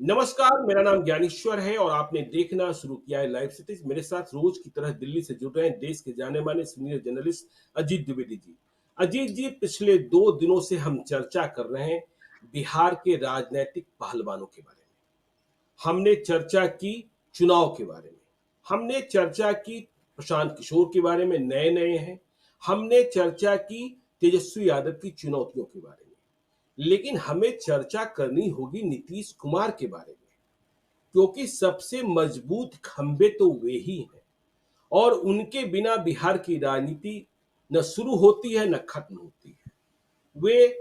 नमस्कार, मेरा नाम ज्ञानेश्वर है और आपने देखना शुरू किया है लाइव सिटीज। मेरे साथ रोज की तरह दिल्ली से जुड़ रहे हैं देश के जाने माने सीनियर जर्नलिस्ट अजीत द्विवेदी जी। अजीत जी, पिछले 2 दिनों से हम चर्चा कर रहे हैं बिहार के राजनीतिक पहलवानों के बारे में। हमने चर्चा की चुनाव के बारे में, हमने चर्चा की प्रशांत किशोर के बारे में, नए नए हैं। हमने चर्चा की तेजस्वी यादव की चुनौतियों के बारे में, लेकिन हमें चर्चा करनी होगी नीतीश कुमार के बारे में, क्योंकि सबसे मजबूत खंबे तो वे ही हैं और उनके बिना बिहार की राजनीति न शुरू होती है न खत्म होती है। वे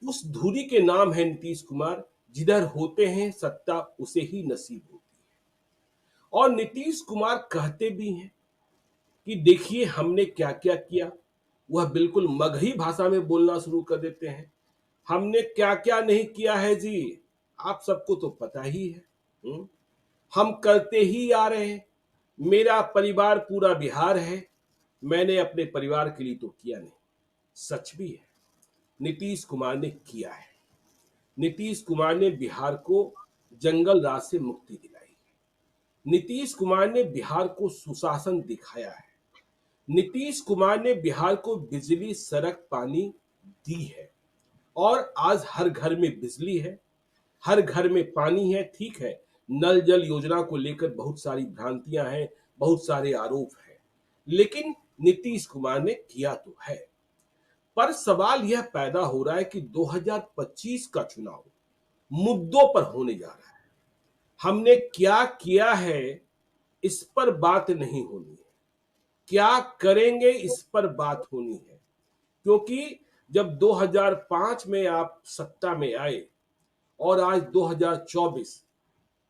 उस धुरी के नाम है नीतीश कुमार, जिधर होते हैं सत्ता उसे ही नसीब होती है। और नीतीश कुमार कहते भी हैं कि देखिए हमने क्या क्या किया। वह बिल्कुल मगही भाषा में बोलना शुरू कर देते हैं। हमने क्या क्या नहीं किया है जी, आप सबको तो पता ही है। हुँ? हम करते ही आ रहे हैं। मेरा परिवार पूरा बिहार है। मैंने अपने परिवार के लिए तो किया नहीं। सच भी है, नीतीश कुमार ने किया है। नीतीश कुमार ने बिहार को जंगल राज से मुक्ति दिलाई है। नीतीश कुमार ने बिहार को सुशासन दिखाया है। नीतीश कुमार ने बिहार को बिजली, सड़क, पानी दी है और आज हर घर में बिजली है, हर घर में पानी है। ठीक है, नल जल योजना को लेकर बहुत सारी भ्रांतियां हैं, बहुत सारे आरोप हैं, लेकिन नीतीश कुमार ने किया तो है। पर सवाल यह पैदा हो रहा है कि 2025 का चुनाव मुद्दों पर होने जा रहा है। हमने क्या किया है इस पर बात नहीं होनी है, क्या करेंगे इस पर बात होनी है। क्योंकि जब 2005 में आप सत्ता में आए और आज 2024,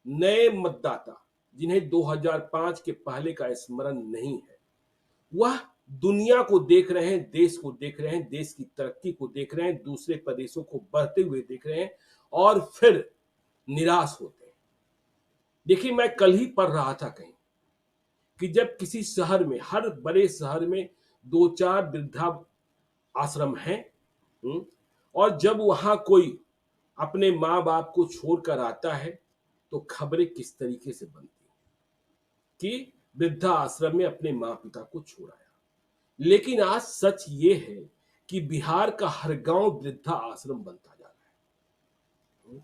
नए मतदाता जिन्हें 2005 के पहले का स्मरण नहीं है, वह दुनिया को देख रहे हैं, देश को देख रहे हैं, देश की तरक्की को देख रहे हैं, दूसरे प्रदेशों को बढ़ते हुए देख रहे हैं और फिर निराश होते हैं। देखिए, मैं कल ही पढ़ रहा था कहीं कि जब किसी शहर में, हर बड़े शहर में 2-4 वृद्धा आश्रम हैं, और जब वहां कोई अपने माँ बाप को छोड़कर आता है तो खबरें किस तरीके से बनती हैं कि वृद्धा आश्रम में अपने माँ पिता को छोड़ाया। लेकिन आज सच ये है कि बिहार का हर गांव वृद्धा आश्रम बनता जा रहा है।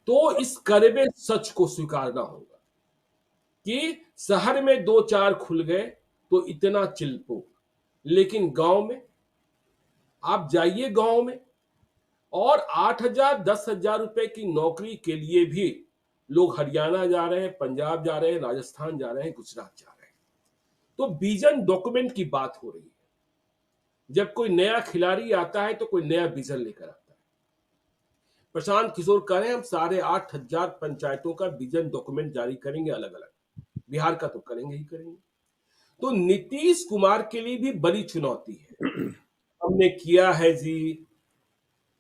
तो इस कड़वे सच को स्वीकारना होगा कि शहर में 2-4 खुल गए तो इतना चिल्पो, लेकिन गांव में आप जाइए, गांव में और 8,000 10,000 रुपए की नौकरी के लिए भी लोग हरियाणा जा रहे हैं, पंजाब जा रहे हैं, राजस्थान जा रहे हैं, गुजरात जा रहे हैं। तो विजन डॉक्यूमेंट की बात हो रही है। जब कोई नया खिलाड़ी आता है तो कोई नया विजन लेकर आता है। प्रशांत किशोर कह रहे हैं हम 8,500 पंचायतों का विजन डॉक्यूमेंट जारी करेंगे अलग अलग। बिहार का तो करेंगे ही करेंगे। तो नीतीश कुमार के लिए भी बड़ी चुनौती है। हमने किया है जी,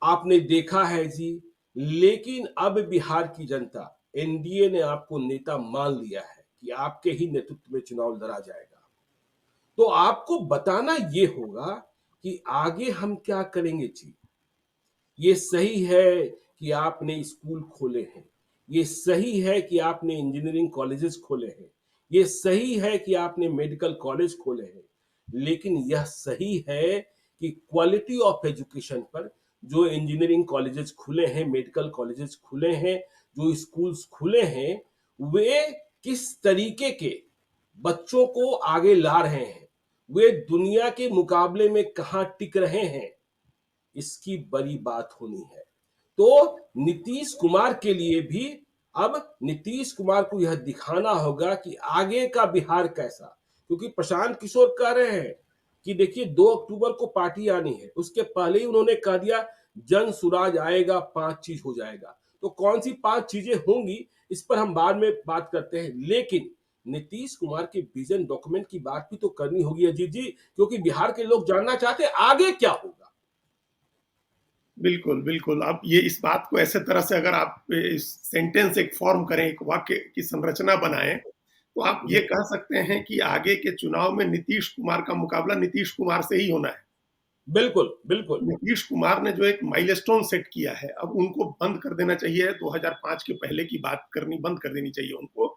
आपने देखा है जी, लेकिन अब बिहार की जनता, एनडीए ने आपको नेता मान लिया है कि आपके ही नेतृत्व में चुनाव लड़ा जाएगा। तो आपको बताना ये होगा कि आगे हम क्या करेंगे जी। ये सही है कि आपने स्कूल खोले हैं, ये सही है कि आपने इंजीनियरिंग कॉलेजेस खोले हैं, ये सही है कि आपने मेडिकल कॉलेज खोले हैं, लेकिन यह सही है कि क्वालिटी ऑफ एजुकेशन पर जो इंजीनियरिंग कॉलेजेस खुले हैं, मेडिकल कॉलेजेस खुले हैं, जो स्कूल्स खुले हैं, वे किस तरीके के बच्चों को आगे ला रहे हैं, वे दुनिया के मुकाबले में कहां टिक रहे हैं, इसकी बड़ी बात होनी है। तो नीतीश कुमार के लिए भी अब नीतीश कुमार को यह दिखाना होगा कि आगे का बिहार कैसा। क्योंकि प्रशांत किशोर कह रहे हैं कि देखिए 2 अक्टूबर को पार्टी आनी है, उसके पहले ही उन्होंने कह दिया जन सुराज आएगा, 5 चीज हो जाएगा। तो कौन सी 5 चीजें होंगी इस पर हम बाद में बात करते हैं, लेकिन नीतीश कुमार के विजन डॉक्यूमेंट की बात भी तो करनी होगी अजीत जी, क्योंकि बिहार के लोग जानना चाहते हैं आगे क्या होगा। बिल्कुल, बिल्कुल। आप ये इस बात को ऐसे तरह से अगर आप इस सेंटेंस एक फ़ॉर्म करें, एक वाक्य की संरचना बनाएँ, तो आप ये कह सकते हैं कि आगे के चुनाव में नीतीश कुमार का मुकाबला नीतीश कुमार से ही होना है। बिल्कुल, बिल्कुल, नीतीश कुमार ने जो एक माइलस्टोन सेट किया है, अब उनको बंद कर देना चाहिए। 2005 के पहले की बात करनी बंद कर देनी चाहिए उनको।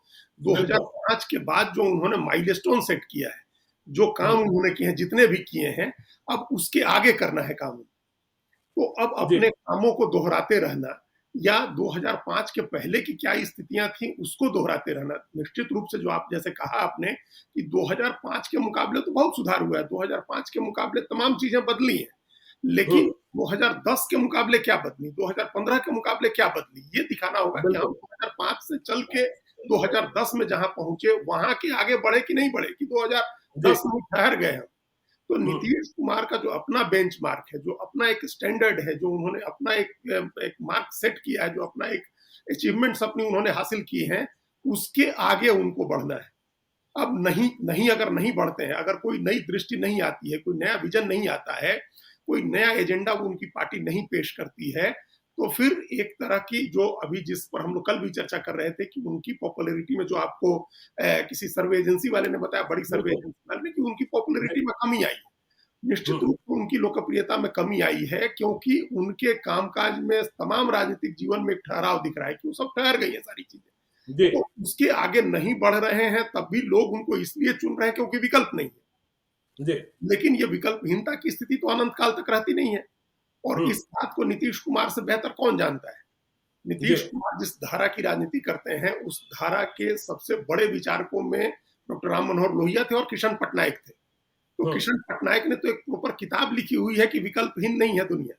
बिल्कुल। 2005 के बाद जो उन्होंने माइलस्टोन सेट किया है, जो काम हुँ, उन्होंने किए हैं, जितने भी किए हैं, अब उसके आगे करना है काम। तो अब जी, अपने कामों को दोहराते रहना या 2005 के पहले की क्या स्थितियां थी उसको दोहराते रहना। निश्चित रूप से जो आप जैसे कहा आपने कि 2005 के मुकाबले तो बहुत सुधार हुआ है, 2005 के मुकाबले तमाम चीजें बदली हैं, हुँ, लेकिन 2010 के मुकाबले क्या बदली, 2015 के मुकाबले क्या बदली, ये दिखाना होगा कि हम बिल्कुल। 2005 से चल के 2010 में जहां पहुंचे वहां के आगे बढ़े कि नहीं बढ़े, कि जी, 2010 में ठहर गए हम। तो हुँ, नीतीश कुमार का जो अपना बेंचमार्क है, जो अपना एक स्टैंडर्ड है, जो उन्होंने अपना एक मार्क सेट किया है, जो अपना एक अचीवमेंट्स अपनी उन्होंने हासिल की हैं, उसके आगे उनको बढ़ना है। अब नहीं नहीं अगर नहीं बढ़ते हैं, अगर कोई नई दृष्टि नहीं आती है, कोई नया विजन नहीं आता है, कोई नया एजेंडा वो उनकी पार्टी नहीं पेश करती है, तो फिर एक तरह की जो अभी जिस पर हम लोग कल भी चर्चा कर रहे थे कि उनकी पॉपुलैरिटी में जो आपको किसी सर्वे एजेंसी वाले ने बताया, बड़ी सर्वे बिल्कुल, एजेंसी वाले ने, कि उनकी जी, पॉपुलैरिटी में कमी आई। निश्चित हुँ, रूप से उनकी लोकप्रियता में कमी आई है, क्योंकि उनके कामकाज में तमाम राजनीतिक जीवन में एक ठहराव दिख रहा है कि वो सब ठहर गई है सारी चीजें। जी, तो उसके आगे नहीं बढ़ रहे हैं, तब भी लोग उनको इसलिए चुन रहे हैं क्योंकि विकल्प नहीं है। जी, लेकिन ये विकल्पहीनता की स्थिति तो अनंत काल तक रहती नहीं है, और हुँ, इस बात को नीतीश कुमार से बेहतर कौन जानता है। जी, नीतीश कुमार जिस धारा की राजनीति करते हैं, उस धारा के सबसे बड़े विचारकों में डॉक्टर राम मनोहर लोहिया थे और किशन पटनायक थे। तो हुँ, किशन पटनायक ने तो एक प्रॉपर किताब लिखी हुई है कि विकल्पहीन नहीं है दुनिया,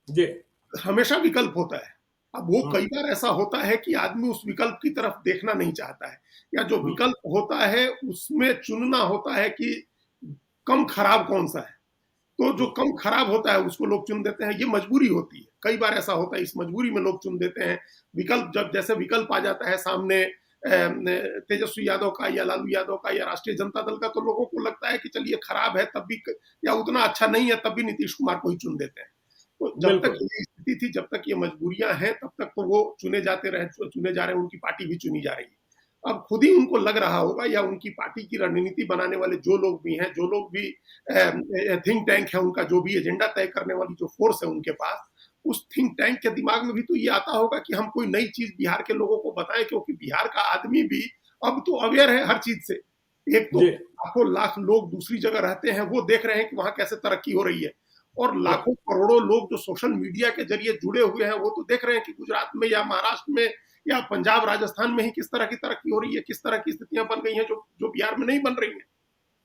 जी, हमेशा विकल्प होता है। अब वो हुँ, कई बार ऐसा होता है कि आदमी उस विकल्प की तरफ देखना नहीं चाहता है, या जो हुँ, विकल्प होता है उसमें चुनना होता है कि कम खराब कौन सा है। तो जो हुँ, कम खराब होता है उसको लोग चुन देते हैं, ये मजबूरी होती है। कई बार ऐसा होता है, इस मजबूरी में लोग चुन देते हैं। विकल्प जब जैसे विकल्प आ जाता है सामने तेजस्वी यादव का या लालू यादव का या राष्ट्रीय जनता दल का, तो लोगों को लगता है कि चलिए खराब है तब भी, या उतना अच्छा नहीं है तब भी नीतीश कुमार को ही चुन देते हैं। तो जब तक बिल्कुल, ये स्थिति थी, जब तक ये मजबूरियां हैं, तब तक तो वो चुने जाते रहे, चुने जा रहे हैं, उनकी पार्टी भी चुनी जा रही है। अब खुद ही उनको लग रहा होगा, या उनकी पार्टी की रणनीति बनाने वाले जो लोग भी हैं, जो लोग भी थिंक टैंक है उनका, जो भी एजेंडा तय करने वाली जो फोर्स है उनके पास, उस थिंक टैंक के दिमाग में भी तो ये आता होगा कि हम कोई नई चीज बिहार के लोगों को बताएं, क्योंकि बिहार का आदमी भी अब तो अवेयर है हर चीज से। एक तो जी, लाखों लाख लोग दूसरी जगह रहते हैं, वो देख रहे हैं कि वहां कैसे तरक्की हो रही है, और हुँ, लाखों करोड़ों लोग जो सोशल मीडिया के जरिए जुड़े हुए हैं, वो तो देख रहे हैं कि गुजरात में या महाराष्ट्र में या पंजाब राजस्थान में ही किस तरह की तरक्की हो रही है, किस तरह की स्थितियां बन गई हैं जो जो बिहार में नहीं बन रही हैं।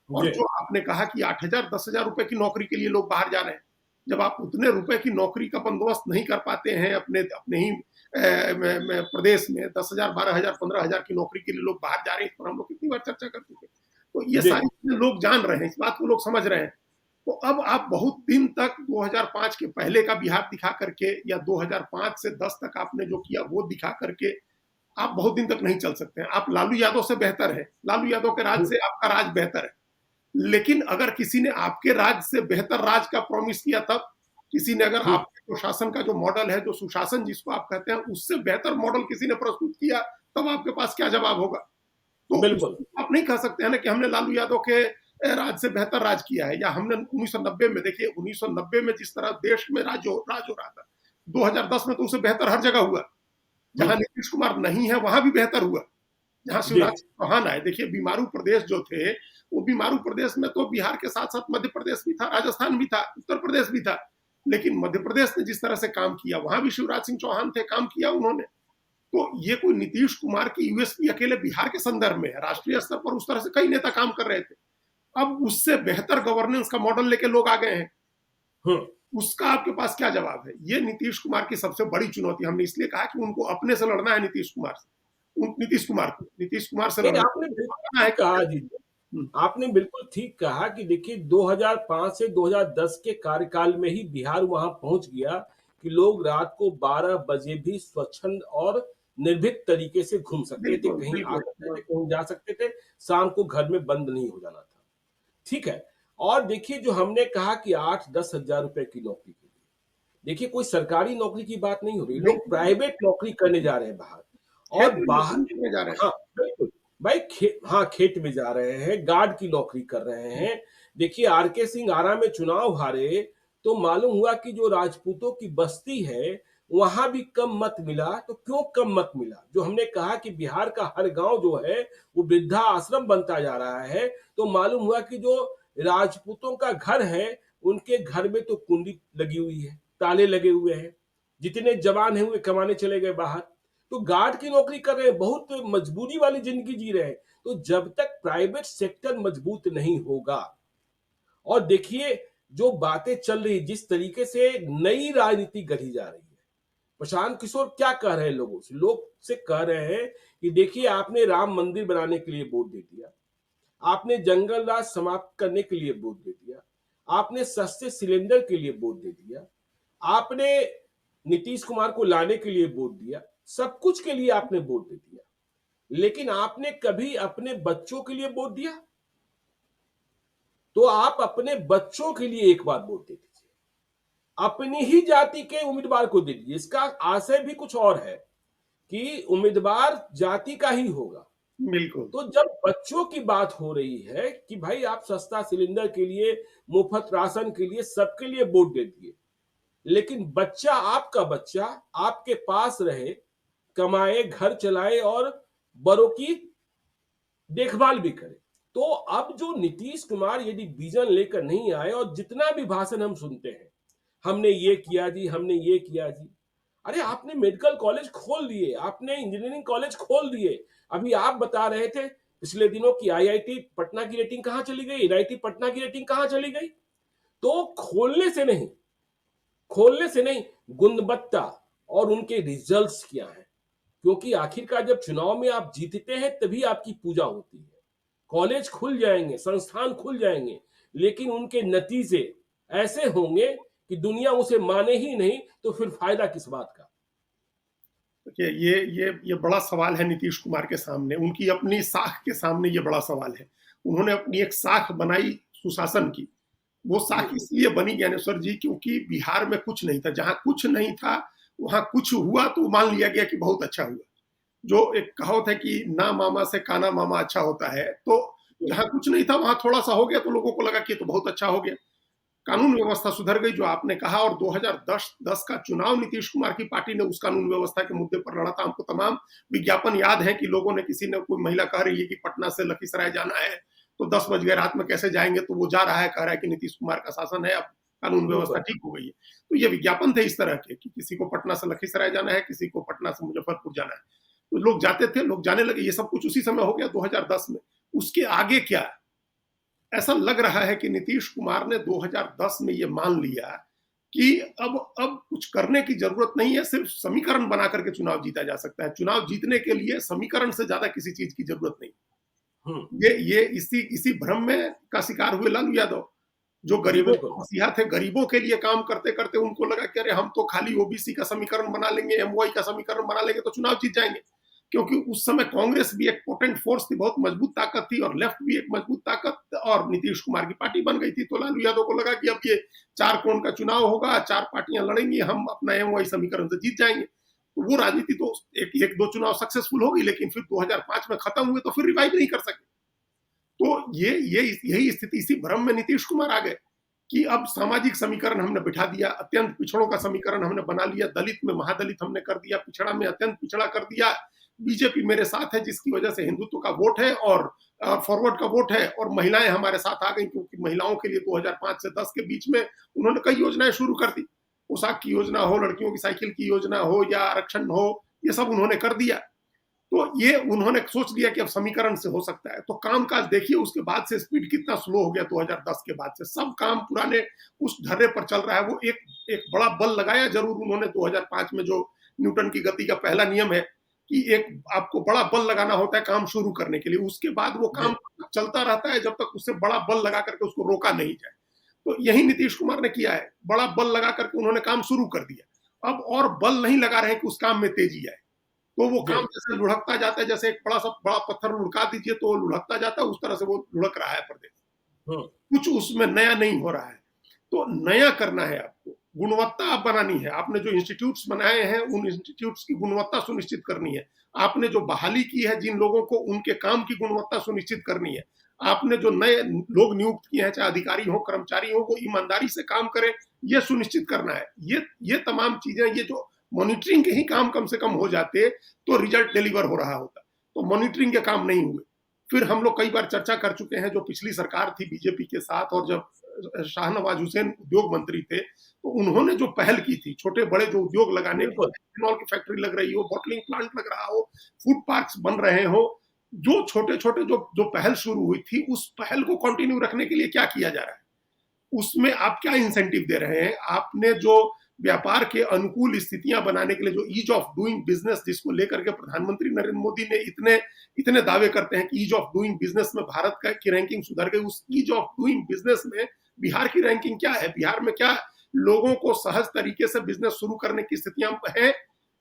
और जी, जो आपने कहा कि 8,000 10,000 रुपए की नौकरी के लिए लोग बाहर जा रहे हैं, जब आप उतने रुपए की नौकरी का बंदोबस्त नहीं कर पाते हैं अपने अपने ही प्रदेश में, 10,000 12,000 15,000 की नौकरी के लिए लोग बाहर जा रहे हैं, इस पर हम लोग कितनी बार चर्चा कर चुके हैं। तो ये जी, सारी चीजें लोग जान रहे हैं, इस बात को लोग समझ रहे हैं। तो अब आप बहुत दिन तक 2005 के पहले का बिहार दिखा करके, या 2005 से 10 तक आपने जो किया वो दिखा करके आप बहुत दिन तक नहीं चल सकते हैं। आप लालू यादव से बेहतर है, लालू यादव के राज हुँ, से आपका राज बेहतर है। लेकिन अगर किसी ने आपके राज से बेहतर राज का प्रॉमिस किया, तब किसी ने अगर हुँ, आपके जो शासन का जो मॉडल है, जो सुशासन जिसको आप कहते हैं, उससे बेहतर मॉडल किसी ने प्रस्तुत किया, तब आपके पास क्या जवाब होगा। तो बिल्कुल, आप नहीं कह सकते हैं ना कि हमने लालू यादव के राज से बेहतर राज किया है, या हमने 1990 में, देखिए 1990 में जिस तरह देश में राज हो रहा था, 2010 में तो उससे बेहतर हर जगह हुआ। हुँ, जहां नीतीश कुमार नहीं है वहां भी बेहतर हुआ। जहां जी, शिवराज सिंह चौहान आए, देखिए बीमारू प्रदेश जो थे, वो बीमारू प्रदेश में तो बिहार के साथ साथ मध्य प्रदेश भी था, राजस्थान भी था, उत्तर प्रदेश भी था। लेकिन मध्य प्रदेश ने जिस तरह से काम किया, वहां भी शिवराज सिंह चौहान थे, काम किया उन्होंने। तो ये कोई नीतीश कुमार की यूएसपी अकेले बिहार के संदर्भ में है, राष्ट्रीय स्तर पर उस तरह से कई नेता काम कर रहे थे। अब उससे बेहतर गवर्नेंस का मॉडल लेके लोग आ गए हैं, हुँ। उसका आपके पास क्या जवाब है। ये नीतीश कुमार की सबसे बड़ी चुनौती, हमने इसलिए कहा कि उनको अपने से लड़ना है, नीतीश कुमार से नहीं, लड़ना आपने बिल्कुल है ठीक कि कहा जी। हम्म, आपने बिल्कुल ठीक कहा कि देखिए 2005 से 2010 के कार्यकाल में ही बिहार वहां पहुंच गया कि लोग रात को 12 बजे भी स्वच्छंद और निर्भीक तरीके से घूम सकते थे, बिल्कुल कहीं आ बिल्कुल सकते हाँ, थे, कहीं जा सकते थे, शाम को घर में बंद नहीं हो जाना था। ठीक है। और देखिए जो हमने कहा कि 8-10 हजार रुपए की नौकरी के लिए, देखिए कोई सरकारी नौकरी की बात नहीं हो रही, नहीं लोग प्राइवेट नौकरी करने जा रहे हैं बाहर। खेत और में बाहर मजदूरी करने जा रहे हैं। हाँ, बिल्कुल। भाई हाँ, खेत में जा रहे हैं, गार्ड की नौकरी कर रहे हैं, देखिए आरके सिंह आरा में चुनाव हारे तो मालूम हुआ कि जो राजपूतों की बस्ती है वहां भी कम मत मिला। तो क्यों कम मत मिला? जो हमने कहा कि बिहार का हर गांव जो है वो वृद्धा आश्रम बनता जा रहा है, तो मालूम हुआ कि जो राजपूतों का घर है उनके घर में तो कुंडी लगी हुई है, ताले लगे हुए हैं। जितने जवान हैं वे कमाने चले गए बाहर, तो गार्ड की नौकरी कर रहे हैं, बहुत मजबूरी वाली जिंदगी जी रहे हैं। तो जब तक प्राइवेट सेक्टर मजबूत नहीं होगा, और देखिए जो बातें चल रही, जिस तरीके से नई राजनीति गढ़ी जा रही है, प्रशांत किशोर क्या कह रहे हैं लोगों से? लोग से कह रहे हैं कि देखिए आपने राम मंदिर बनाने के लिए वोट दे दिया, आपने जंगल राज समाप्त करने के लिए वोट दे दिया, आपने सस्ते सिलेंडर के लिए वोट दे दिया, आपने नीतीश कुमार को लाने के लिए वोट दिया, सब कुछ के लिए आपने वोट दे दिया, लेकिन आपने कभी अपने बच्चों के लिए वोट दिया? तो आप अपने बच्चों के लिए एक बार वोट दे दीजिए, अपनी ही जाति के उम्मीदवार को दे दीजिए। इसका आशय भी कुछ और है कि उम्मीदवार जाति का ही होगा। बिल्कुल। तो जब बच्चों की बात हो रही है कि भाई आप सस्ता सिलेंडर के लिए, मुफ्त राशन के लिए, सबके लिए वोट दे दिए, लेकिन बच्चा, आपका बच्चा आपके पास रहे, कमाए, घर चलाए और बड़ों की देखभाल भी करे। तो अब जो नीतीश कुमार यदि विजन लेकर नहीं आए, और जितना भी भाषण हम सुनते हैं, हमने ये किया जी, हमने ये किया जी, अरे आपने मेडिकल कॉलेज खोल दिए, आपने इंजीनियरिंग कॉलेज खोल दिए। अभी आप बता रहे थे पिछले दिनों की आईआईटी पटना की रेटिंग कहां चली गई, एनआईटी पटना की रेटिंग कहां चली गई। तो खोलने से नहीं, गुणवत्ता और उनके रिजल्ट्स क्या है। क्योंकि आखिरकार जब चुनाव में आप जीतते हैं तभी आपकी पूजा होती है। कॉलेज खुल जाएंगे, संस्थान खुल जाएंगे, लेकिन उनके नतीजे ऐसे होंगे कि दुनिया उसे माने ही नहीं, तो फिर फायदा किस बात का? देखिए ये बड़ा सवाल है नीतीश कुमार के सामने, उनकी अपनी साख के सामने ये बड़ा सवाल है। उन्होंने अपनी एक साख बनाई सुशासन की। वो साख बिल्कुल। इसलिए बनी ज्ञानेश्वर जी क्योंकि बिहार में कुछ नहीं था। जहां कुछ नहीं था वहां कुछ हुआ तो मान लिया गया कि बहुत अच्छा हुआ। जो एक कहावत है कि ना मामा से काना मामा अच्छा होता है, तो जहां कुछ नहीं था वहां थोड़ा सा हो गया तो लोगों को लगा कि ये तो बहुत अच्छा हो गया। कानून व्यवस्था सुधर गई जो आपने कहा, और 2010 का चुनाव नीतीश कुमार की पार्टी ने उस कानून व्यवस्था के मुद्दे पर लड़ा था। हमको तमाम विज्ञापन याद है कि लोगों ने, किसी ने, कोई महिला कह रही है कि पटना से लखीसराय जाना है तो 10 बज गए, रात में कैसे जाएंगे, तो वो जा रहा है, कह रहा है कि नीतीश कुमार का शासन है, अब कानून व्यवस्था बिल्कुल। ठीक हो गई है। तो ये विज्ञापन थे इस तरह के कि किसी को पटना से लखीसराय जाना है, किसी को पटना से मुजफ्फरपुर जाना है, तो लोग जाते थे, लोग जाने लगे। ये सब कुछ उसी समय हो गया 2010 में। उसके आगे क्या, ऐसा लग रहा है कि नीतीश कुमार ने 2010 में ये मान लिया कि अब कुछ करने की जरूरत नहीं है, सिर्फ समीकरण बना करके चुनाव जीता जा सकता है। चुनाव जीतने के लिए समीकरण से ज्यादा किसी चीज की जरूरत नहीं। हम्म। ये इसी भ्रम में का शिकार हुए लालू यादव, जो जी गरीबों बिल्कुल। के मसीहा थे। गरीबों के लिए काम करते करते उनको लगा कि अरे हम तो खाली ओबीसी का समीकरण बना लेंगे, एमवाई का समीकरण बना लेंगे तो चुनाव जीत जाएंगे। क्योंकि उस समय कांग्रेस भी एक पोटेंट फोर्स थी, बहुत मजबूत ताकत थी, और लेफ्ट भी एक मजबूत ताकत, और नीतीश कुमार की पार्टी बन गई थी। तो लालू यादव को लगा कि अब ये 4 कोण का चुनाव होगा, 4 पार्टियां लड़ेंगी, हम अपना एमवाई समीकरण से जीत जाएंगे। तो वो राजनीति तो एक दो चुनाव सक्सेसफुल होगी, लेकिन फिर 2005 में खत्म हुए तो फिर रिवाइव नहीं कर सके। तो यही स्थिति, इसी भ्रम में नीतीश कुमार आ गए कि अब सामाजिक समीकरण हमने बिठा दिया, अत्यंत पिछड़ों का समीकरण हमने बना लिया, दलित में महादलित हमने कर दिया, पिछड़ा में अत्यंत पिछड़ा कर दिया। बीजेपी मेरे साथ है, जिसकी वजह से हिंदुत्व का वोट है और फॉरवर्ड का वोट है, और महिलाएं हमारे साथ आ गई, क्योंकि महिलाओं के लिए 2005 से 10 के बीच में उन्होंने कई योजनाएं शुरू कर दी। पोशाक की योजना हो, लड़कियों की साइकिल की योजना हो, या आरक्षण हो, ये सब उन्होंने कर दिया। तो ये उन्होंने सोच लिया कि अब समीकरण से हो सकता है। तो कामकाज देखिए उसके बाद से स्पीड कितना स्लो हो गया। 2010 के बाद से सब काम पुराने उस ढर्रे पर चल रहा है। वो एक बड़ा बल लगाया जरूर उन्होंने 2005 में, जो न्यूटन की गति का पहला नियम है कि एक आपको बड़ा बल लगाना होता है काम शुरू करने के लिए, उसके बाद वो काम चलता रहता है जब तक उससे बड़ा बल लगा करके उसको रोका नहीं जाए। तो यही नीतीश कुमार ने किया है, बड़ा बल लगा करके उन्होंने काम शुरू कर दिया। अब और बल नहीं लगा रहे कि उस काम में तेजी आए। तो वो जी। काम जैसे लुढ़कता जाता है, जैसे एक बड़ा पत्थर लुढ़का दीजिए तो लुढ़कता जाता है, उस तरह से वो लुढ़क रहा है प्रदेश। हम्म। कुछ उसमें नया नहीं हो रहा है। तो नया करना है आपको, गुणवत्ता आप बनानी है। आपने जो इंस्टीट्यूट्स बनाए हैं उन इंस्टीट्यूट्स की गुणवत्ता सुनिश्चित करनी है। आपने जो बहाली की है जिन लोगों को, उनके काम की गुणवत्ता सुनिश्चित करनी है। आपने जो नए लोग नियुक्त किए हैं, चाहे अधिकारी हो, कर्मचारी हो, वो ईमानदारी से काम करें, ये सुनिश्चित करना है। ये तमाम चीजें, ये जो मॉनिटरिंग के ही काम कम से कम हो जाते तो रिजल्ट डिलीवर हो रहा होता। तो मॉनिटरिंग के काम नहीं हुए। फिर हम लोग कई बार चर्चा कर चुके हैं, जो पिछली सरकार थी बीजेपी के साथ, और जब शाहनवाज हुसैन उद्योग मंत्री थे, तो उन्होंने जो पहल की थी, छोटे बड़े जो उद्योग लगाने की, बिल्कुल। इथेनॉल की फैक्ट्री लग रही हो, बॉटलिंग प्लांट लग रहा हो, फूड पार्क्स बन रहे हो, जो छोटे छोटे जो जो पहल शुरू हुई थी, उस पहल को कंटिन्यू रखने के लिए क्या किया जा रहा है? उसमें आप क्या इंसेंटिव दे रहे हैं? आपने जो व्यापार के अनुकूल स्थितियां बनाने के लिए जो ईज ऑफ डूइंग बिजनेस, जिसको लेकर के प्रधानमंत्री नरेंद्र मोदी ने इतने इतने दावे करते हैं कि ईज ऑफ डूइंग बिजनेस में भारत का की रैंकिंग सुधर गई, उस ईज ऑफ डूइंग बिजनेस में बिहार की रैंकिंग क्या है? बिहार में क्या लोगों को सहज तरीके से बिजनेस शुरू करने की स्थितियां हैं,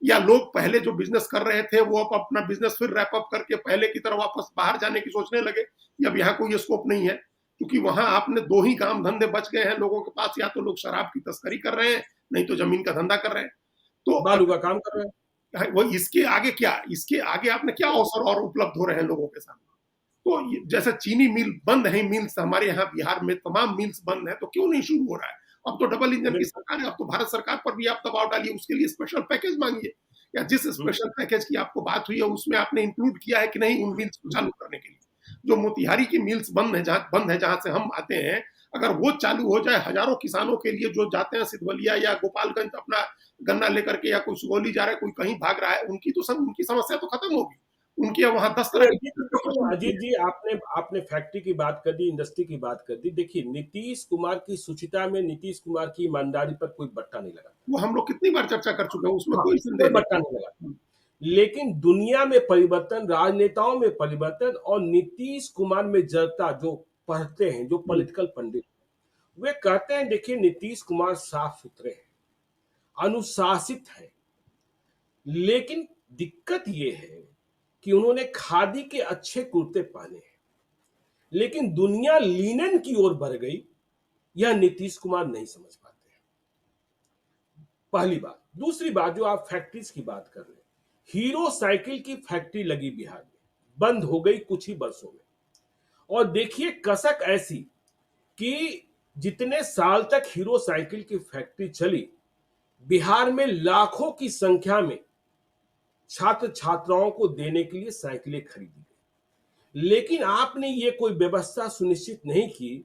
या लोग पहले जो बिजनेस कर रहे थे वो अब अपना बिजनेस फिर रैप अप करके पहले की तरह वापस बाहर जाने की सोचने लगे? अब यहाँ कोई स्कोप नहीं है, क्योंकि वहां आपने दो ही काम धंधे बच गए हैं लोगों के पास, या तो लोग शराब की तस्करी कर रहे हैं, नहीं तो जमीन का धंधा कर रहे हैं। तो बालू का काम कर रहे हैं। वो इसके आगे क्या, इसके आगे आपने क्या अवसर और उपलब्ध हो रहे हैं लोगों के सामने? तो जैसे चीनी मिल बंद है, मिल्स हमारे यहाँ बिहार में तमाम मिल्स बंद है, तो क्यों नहीं शुरू हो रहा है? अब तो डबल इंजन की सरकार है, अब तो भारत सरकार पर भी आप दबाव डालिए, उसके लिए स्पेशल पैकेज मांगिए, या जिस स्पेशल पैकेज की आपको बात हुई है उसमें आपने इंक्लूड किया है कि नहीं उन मिल्स को चालू करने के लिए? जो मोतिहारी की मिल्स बंद है जहां से हम आते हैं, अगर वो चालू हो जाए, हजारों किसानों के लिए जो जाते हैं सिद्धवलिया या गोपालगंज अपना गन्ना लेकर के, या कोई सुगौली जा रहा है, कोई कहीं भाग रहा है, उनकी समस्या तो खत्म होगी। उनके वहां 10 तो तरह की देखो अजीत जी, आपने आपने फैक्ट्री की बात कर दी, इंडस्ट्री की बात कर दी। देखिए, नीतीश कुमार की शुचिता में नीतीश कुमार की ईमानदारी पर कोई बट्टा नहीं लगा। वो हम लोग कितनी बार चर्चा कर चुके हैं, उसमें हाँ, कोई कोई संदेह बट्टा नहीं। नहीं लगा। लेकिन दुनिया में परिवर्तन, राजनेताओं में परिवर्तन, और नीतीश कुमार में जड़ता जो पढ़ते हैं, जो पॉलिटिकल पंडित, वे कहते हैं देखिए नीतीश कुमार साफ सुथरे हैं, अनुशासित हैं, लेकिन दिक्कत ये है कि उन्होंने खादी के अच्छे कुर्ते पहने हैं, लेकिन दुनिया लिनन की ओर बढ़ गई, यह नीतीश कुमार नहीं समझ पाते हैं। पहली बात। दूसरी बात, जो आप फैक्ट्रीज की बात कर रहे हैं, हीरो साइकिल की फैक्ट्री लगी बिहार में, बंद हो गई कुछ ही वर्षों में। और देखिए कसक ऐसी कि जितने साल तक हीरो साइकिल की फैक्ट्री चली, बिहार में लाखों की संख्या में छात्र छात्राओं को देने के लिए साइकिलें खरीदी गई। लेकिन आपने ये कोई व्यवस्था सुनिश्चित नहीं की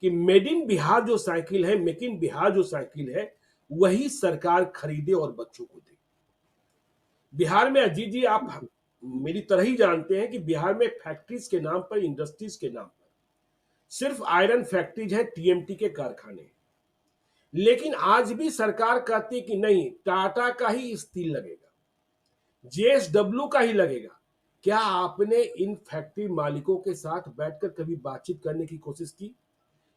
कि मेड इन बिहार जो साइकिल है, मेक इन बिहार जो साइकिल है, वही सरकार खरीदे और बच्चों को दे। बिहार में अजीत जी, आप मेरी तरह ही जानते हैं कि बिहार में फैक्ट्रीज के नाम पर, इंडस्ट्रीज के नाम पर सिर्फ आयरन फैक्ट्रीज है, टीएमटी के कारखाने। लेकिन आज भी सरकार कहती है कि नहीं, टाटा का ही स्टील लगेगा, जेएसडब्ल्यू का ही लगेगा। क्या आपने इन फैक्ट्री मालिकों के साथ बैठकर कभी बातचीत करने की कोशिश की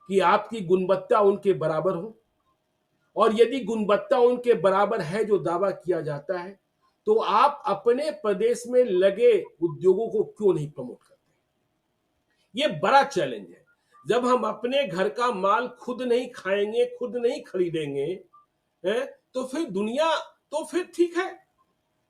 कि आपकी गुणवत्ता उनके बराबर हो? और यदि गुणवत्ता उनके बराबर है जो दावा किया जाता है, तो आप अपने प्रदेश में लगे उद्योगों को क्यों नहीं प्रमोट करते? ये बड़ा चैलेंज है। जब हम अपने घर का माल खुद नहीं खाएंगे, खुद नहीं खरीदेंगे, तो फिर दुनिया, तो फिर ठीक है।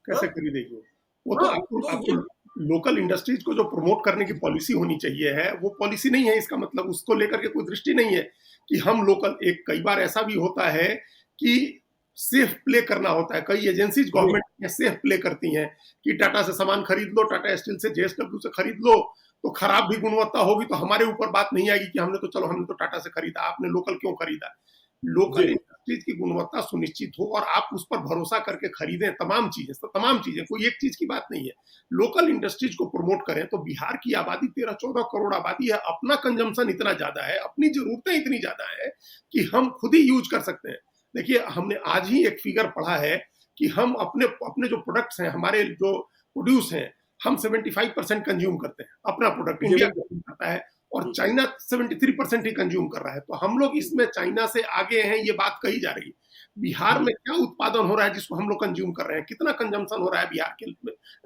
कैसे हाँ? खरीदेगी वो? तो हाँ, आपको तो आपको ये लोकल इंडस्ट्रीज को जो प्रमोट करने की पॉलिसी होनी चाहिए है, वो पॉलिसी नहीं है। इसका मतलब उसको लेकर के कोई दृष्टि नहीं है कि हम लोकल, एक कई बार ऐसा भी होता है कि सेफ प्ले करना होता है। कई एजेंसीज गवर्नमेंट में सेफ प्ले करती हैं कि टाटा से सामान खरीद लो, टाटा स्टील से, जेएसडब्ल्यू से खरीद लो, तो खराब भी गुणवत्ता होगी तो हमारे ऊपर बात नहीं आएगी कि हमने तो टाटा से खरीदा, आपने लोकल क्यों खरीदा? लोकल जी, इंडस्ट्रीज की गुणवत्ता सुनिश्चित हो और आप उस पर भरोसा करके खरीदें। तमाम चीजें, कोई एक चीज की बात नहीं है। लोकल इंडस्ट्रीज को प्रमोट करें। तो बिहार की आबादी 13-14 करोड़ आबादी है, अपना कंजम्पशन इतना ज्यादा है, अपनी जरूरतें इतनी ज्यादा है कि हम खुद ही यूज कर सकते हैं। देखिए, हमने आज ही एक फिगर पढ़ा है कि हम अपने अपने जो प्रोडक्ट्स हैं, हमारे जो प्रोड्यूस हैं, हम 75% कंज्यूम करते हैं। अपना प्रोडक्ट जी, इंडिया बिल्कुल। करता है, और चाइना 73% ही कंज्यूम कर रहा है। तो हम लोग इसमें चाइना से आगे हैं, ये बात कही जा रही है। बिहार में क्या उत्पादन हो रहा है जिसको हम लोग कंज्यूम कर रहे हैं? कितना कंजम्पशन हो रहा है बिहार के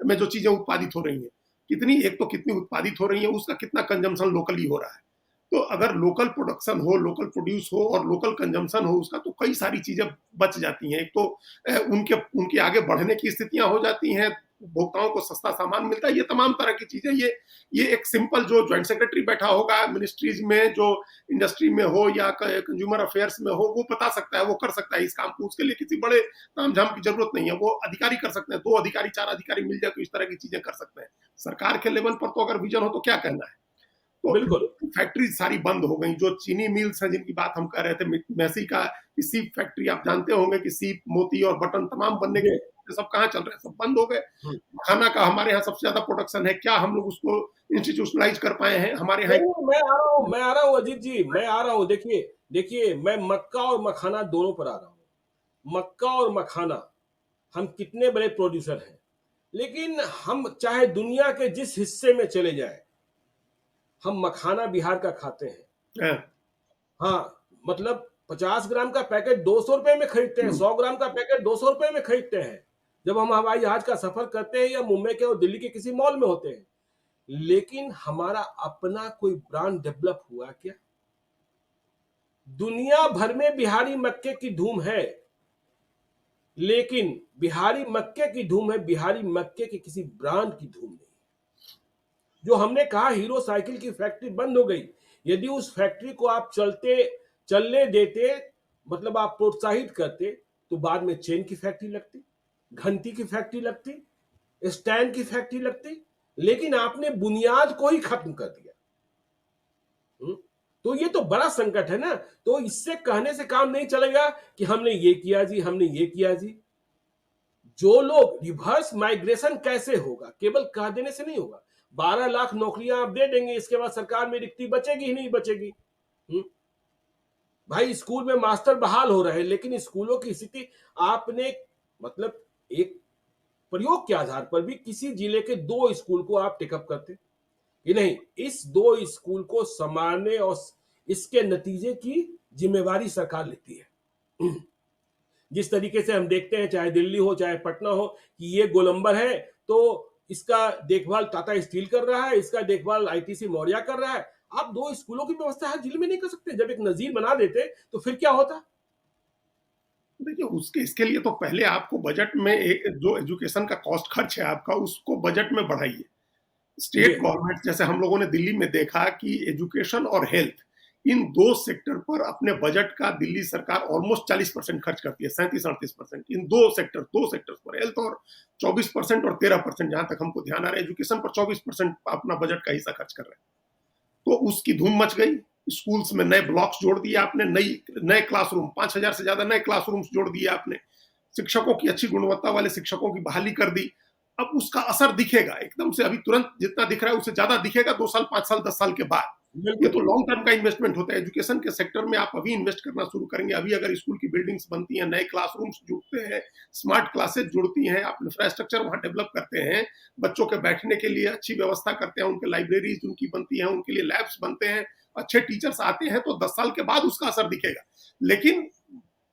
में जो चीजें उत्पादित हो रही हैं? कितनी उत्पादित हो रही है, उसका कितना कंजम्पशन लोकली हो रहा है? तो अगर लोकल प्रोडक्शन हो, लोकल प्रोड्यूस हो और लोकल कंजम्पशन हो उसका, तो कई सारी चीजें बच जाती हैं। एक तो उनके उनके आगे बढ़ने की स्थितियां हो जाती हैं, उपभोक्ताओं को सस्ता सामान मिलता है, ये तमाम तरह की चीजें, ये एक सिंपल जो ज्वाइंट सेक्रेटरी बैठा होगा मिनिस्ट्रीज में, जो इंडस्ट्री में हो या कंज्यूमर अफेयर्स में हो, वो बता सकता है, वो कर सकता है इस काम को। उसके लिए किसी बड़े तामझाम की जरूरत नहीं है, वो अधिकारी कर सकते हैं, 2 अधिकारी 4 अधिकारी मिल जाए तो इस तरह की चीजें कर सकते हैं। सरकार के लेवल पर तो अगर विजन हो तो क्या कहना है। तो बिल्कुल। फैक्ट्री सारी बंद हो गई, जो चीनी मिल्स हैं जिनकी बात हम कर रहे थे, मैसी का सीप फैक्ट्री, आप जानते होंगे कि सीप, मोती और बटन तमाम बनने के सब कहाँ चल रहे हैं, सब बंद हो गए। खाना का हमारे यहाँ सबसे ज्यादा प्रोडक्शन है, क्या हम लोग उसको इंस्टीट्यूशनलाइज कर पाए हैं? हमारे यहाँ मैं आ रहा हूँ अजीत जी, मैं आ रहा हूँ। देखिए देखिए, मैं मक्का और मखाना दोनों पर आ रहा हूँ। मक्का और मखाना, हम कितने बड़े प्रोड्यूसर हैं, लेकिन हम चाहे दुनिया के जिस हिस्से में चले जाए, हम मखाना बिहार का खाते हैं। है। हाँ, मतलब 50 ग्राम का पैकेट 200 रुपए में खरीदते हैं, 100 ग्राम का पैकेट 200 रुपए में खरीदते हैं, जब हम हवाई जहाज का सफर करते हैं या मुंबई के और दिल्ली के किसी मॉल में होते हैं। लेकिन हमारा अपना कोई ब्रांड डेवलप हुआ क्या? दुनिया भर में बिहारी मक्के की धूम है, लेकिन बिहारी मक्के की धूम है, बिहारी मक्के की किसी ब्रांड की धूम नहीं। जो हमने कहा हीरो साइकिल की फैक्ट्री बंद हो गई, यदि उस फैक्ट्री को आप चलने देते, मतलब आप प्रोत्साहित करते, तो बाद में चेन की फैक्ट्री लगती, घंटी की फैक्ट्री लगती, स्टैंड की फैक्ट्री लगती, लेकिन आपने बुनियाद को ही खत्म कर दिया। तो ये तो बड़ा संकट है ना। तो इससे कहने से काम नहीं चलेगा कि हमने ये किया जी, हमने ये किया जी। जो लोग रिवर्स माइग्रेशन कैसे होगा, केवल कह देने से नहीं होगा। 12 लाख नौकरियां आप दे देंगे, इसके बाद सरकार में रिक्ति बचेगी ही नहीं बचेगी। भाई स्कूल में मास्टर बहाल हो रहे हैं, लेकिन स्कूलों की स्थिति आपने, मतलब एक प्रयोग के आधार पर भी किसी जिले के 2 स्कूल को आप टेकअप करते कि नहीं, इस 2 स्कूल को संभालने और इसके नतीजे की जिम्मेवारी सरकार लेती है। जिस तरीके से हम देखते हैं, चाहे दिल्ली हो चाहे पटना हो, कि ये गोलंबर है तो इसका देखभाल टाटा स्टील कर रहा है, इसका देखभाल आईटीसी मौर्या कर रहा है। आप 2 स्कूलों की व्यवस्था हर जिले में नहीं कर सकते। जब एक नजीर बना देते तो फिर क्या होता? देखिए, उसके इसके लिए तो पहले आपको बजट में जो एजुकेशन का कॉस्ट खर्च है आपका, उसको बजट में बढ़ाइए। स्टेट गवर्नमेंट, जैसे हम लोगों ने दिल्ली में देखा कि एजुकेशन और हेल्थ, इन 2 सेक्टर पर अपने बजट का दिल्ली सरकार ऑलमोस्ट 40% खर्च करती है, 37-38%। इन 2 सेक्टर्स पर, हेल्थ और 24% और 13%, जहां तक हमको ध्यान आ रहा है, एजुकेशन पर 24% अपना बजट का हिस्सा खर्च कर रहे हैं। तो उसकी धूम मच गई। स्कूल्स में नए ब्लॉक्स जोड़ दिए आपने, नए क्लासरूम, 5000 से ज्यादा नए क्लासरूम्स जोड़ दिए आपने, शिक्षकों की अच्छी गुणवत्ता वाले शिक्षकों की बहाली कर दी। अब उसका असर दिखेगा एकदम से, अभी तुरंत जितना दिख रहा है उससे ज्यादा दिखेगा 2 साल, 5 साल, 10 साल के बाद। ये तो लॉन्ग टर्म का इन्वेस्टमेंट होता है। एजुकेशन के सेक्टर में आप अभी इन्वेस्ट करना शुरू करेंगे, अभी अगर स्कूल की बिल्डिंग्स बनती हैं, नए क्लासरूम्स जुड़ते हैं, स्मार्ट क्लासेस जुड़ती हैं, आप इंफ्रास्ट्रक्चर वहां डेवलप करते हैं, बच्चों के बैठने के लिए अच्छी व्यवस्था करते हैं, उनके लाइब्रेरीज उनकी बनती हैं, उनके लिए लैब्स बनते हैं, अच्छे टीचर्स आते हैं, तो 10 साल के बाद उसका असर दिखेगा। लेकिन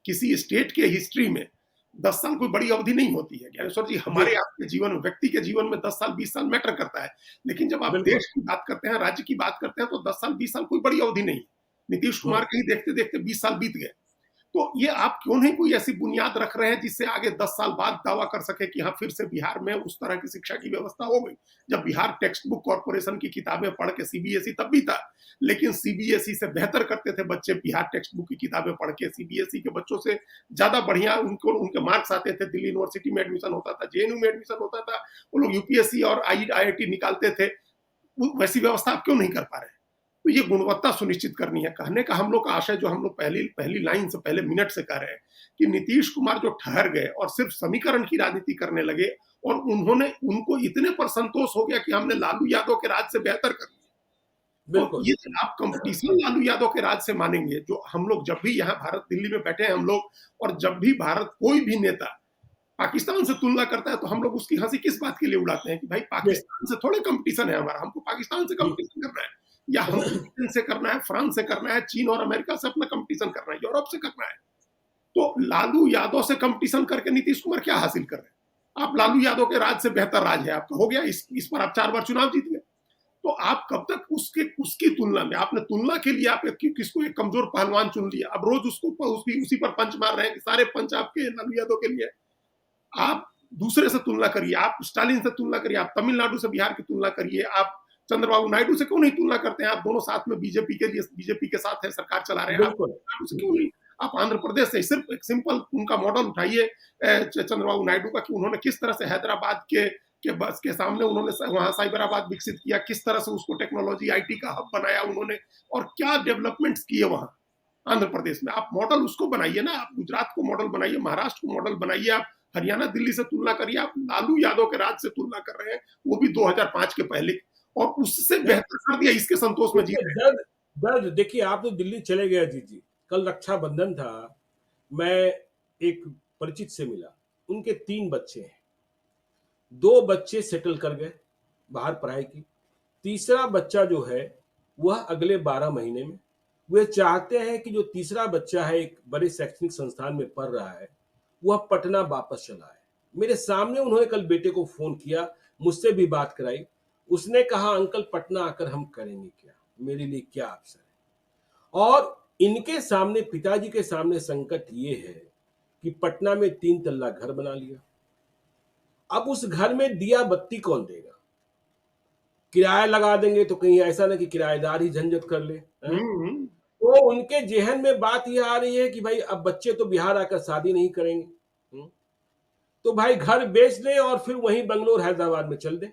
किसी स्टेट के हिस्ट्री में 10 साल कोई बड़ी अवधि नहीं होती है ज्ञानेश्वर जी। हमारे आपके जीवन में, व्यक्ति के जीवन में 10 साल 20 साल मैटर करता है, लेकिन जब आप देश की बात करते हैं, राज्य की बात करते हैं, तो 10 साल 20 साल कोई बड़ी अवधि नहीं। नीतीश कुमार के ही देखते देखते 20 साल बीत गए। तो ये आप क्यों नहीं कोई ऐसी बुनियाद रख रहे हैं जिससे आगे 10 साल बाद दावा कर सके कि हाँ, फिर से बिहार में उस तरह की शिक्षा की व्यवस्था हो गई। जब बिहार टेक्स्ट बुक कॉर्पोरेशन की किताबें पढ़ के, सीबीएसई तब भी था, लेकिन सीबीएसई से बेहतर करते थे बच्चे बिहार टेक्स्ट बुक की किताबें पढ़ के। सीबीएसई के बच्चों से ज्यादा बढ़िया उनके मार्क्स आते थे। दिल्ली यूनिवर्सिटी में एडमिशन होता था, जेएनयू में एडमिशन होता था, वो लोग यूपीएससी और आईआईटी निकालते थे। वैसी व्यवस्था आप क्यों नहीं कर पा रहे? तो ये गुणवत्ता सुनिश्चित करनी है। कहने का हम लोग का आशय, जो हम लोग पहली लाइन से, पहले मिनट से कह रहे हैं, कि नीतीश कुमार जो ठहर गए और सिर्फ समीकरण की राजनीति करने लगे, और उनको इतने पर संतोष हो गया कि हमने लालू यादव के राज से बेहतर कर दिया। तो ये आप कंपटीशन लालू यादव के राज से मानेंगे, जो हम लोग जब भी यहाँ भारत, दिल्ली में बैठे हैं हम लोग, और जब भी भारत कोई भी नेता पाकिस्तान से तुलना करता है, तो हम लोग उसकी हंसी किस बात के लिए उड़ाते हैं कि भाई पाकिस्तान से थोड़े कंपटीशन है हमारा, हमको पाकिस्तान से कंपटीशन करना है, या हमको ब्रिटेन से करना है, फ्रांस से करना है, चीन और अमेरिका से अपना कंपटीशन करना है, यूरोप से करना है। तो लालू यादव से कंपटीशन करके नीतीश कुमार क्या हासिल कर रहे हैं? आप लालू यादव के राज से बेहतर राज है आपका, हो गया, इस पर आप 4 बार चुनाव जीत गए। तो आप कब तक उसकी तुलना में, आपने तुलना के लिए आप किसको एक कमजोर पहलवान चुन लिया, अब रोज उसी पर पंच मार रहे हैं कि सारे पंच आपके लालू यादव के लिए। आप दूसरे से तुलना करिए, आप स्टालिन से तुलना करिए, आप तमिलनाडु से बिहार की तुलना करिए, आप चंद्रबाबू नायडू से क्यों नहीं तुलना करते हैं? आप दोनों साथ में बीजेपी के साथ है, सरकार चला रहे हैं, आप बिल्कुल, तमिलनाडु से क्यों बिल्कुल। नहीं? आप आंध्र प्रदेश से सिर्फ एक सिंपल उनका मॉडल उठाइए चंद्रबाबू नायडू का, कि उन्होंने किस तरह से हैदराबाद के बस के सामने उन्होंने वहां साइबराबाद विकसित किया, किस तरह से उसको टेक्नोलॉजी आईटी का हब बनाया उन्होंने, और क्या डेवलपमेंट्स किए वहां आंध्र प्रदेश में। आप मॉडल उसको बनाइए ना, आप गुजरात को मॉडल बनाइए, महाराष्ट्र को मॉडल बनाइए, आप हरियाणा दिल्ली से तुलना करिए। आप लालू यादव के राज से तुलना कर रहे हैं, वो भी 2005 के पहले, और उससे नहीं, बेहतर कर दिया, इसके संतोष में जी देखिए रहे हैं। दर्द दर्द देखिए, आप तो दिल्ली चले गए अजीत जी। कल रक्षाबंधन था, मैं एक परिचित से मिला, उनके 3 बच्चे हैं। 2 बच्चे सेटल कर गए बाहर पढ़ाई की, तीसरा बच्चा जो है वह अगले 12 महीने में। वे चाहते हैं कि जो तीसरा बच्चा है एक बड़े शैक्षणिक संस्थान में पढ़ रहा है, वह पटना वापस चला आए। मेरे सामने उन्होंने कल बेटे को फोन किया, मुझसे भी बात कराई। उसने कहा अंकल पटना आकर हम करेंगे क्या, मेरे लिए क्या अवसर है। और इनके सामने, पिताजी के सामने संकट ये है कि पटना में 3 तल्ला घर बना लिया। अब उस घर में दिया बत्ती कौन देगा? किराया लगा देंगे तो कहीं ऐसा ना कि किराएदार ही झंझट कर ले, हैं? हम्म। तो उनके जेहन में बात यह आ रही है कि भाई अब बच्चे तो बिहार आकर शादी नहीं करेंगे, तो भाई घर बेच दें और फिर वहीं बंगलोर हैदराबाद में चल दें।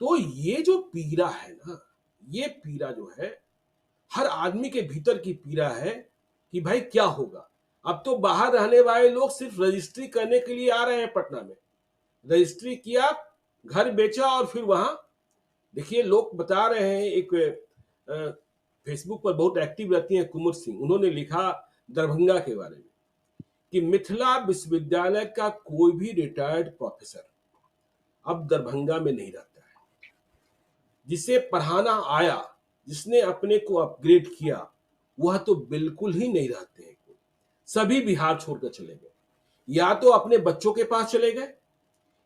तो ये जो पीड़ा है ना, ये पीड़ा जो है हर आदमी के भीतर की पीड़ा है कि भाई क्या होगा। अब तो बाहर रहने वाले लोग सिर्फ रजिस्ट्री करने के लिए आ रहे हैं पटना में, रजिस्ट्री किया, घर बेचा और फिर वहां, देखिए लोग बता रहे हैं, एक फेसबुक पर बहुत एक्टिव रहती हैं कुमुर सिंह, उन्होंने लिखा दरभंगा के बारे में कि मिथिला विश्वविद्यालय का कोई भी रिटायर्ड प्रोफेसर अब दरभंगा में नहीं रहता है। जिसे पढ़ाना आया, जिसने अपने को अपग्रेड किया, वह तो बिल्कुल ही नहीं रहते हैं। सभी बिहार छोड़कर चले गए, या तो अपने बच्चों के पास चले गए,